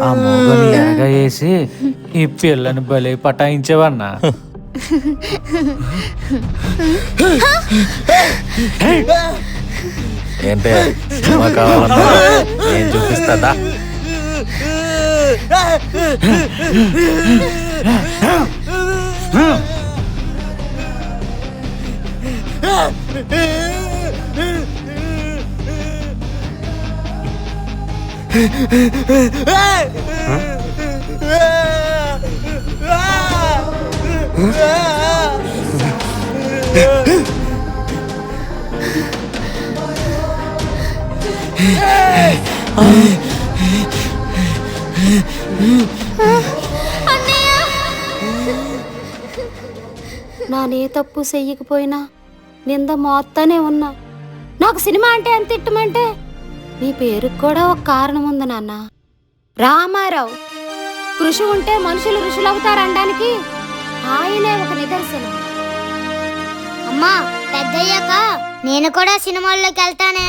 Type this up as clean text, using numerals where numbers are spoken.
ఆ మొగని ఎరగా వేసి ఈ పిల్లని బలి పటాయించేవన్నా. ఏంటే సినిమా కావాలన్నా నేను చూపిస్తాదా? నానే తప్పు చెయ్యకపోయినా నింద మోస్తానే ఉన్నా. నాకు సినిమా అంటే ఎంత ఇట్టమంటే నీ పేరుకు కూడా ఒక కారణం ఉంది నాన్న. రామారావు కృషి ఉంటే మనుషులు ఋషులవుతారనడానికి ఆయనే ఒక నిదర్శనం. అమ్మా పెద్దయ్యాక నేను కూడా సినిమాల్లోకి వెళ్తానే.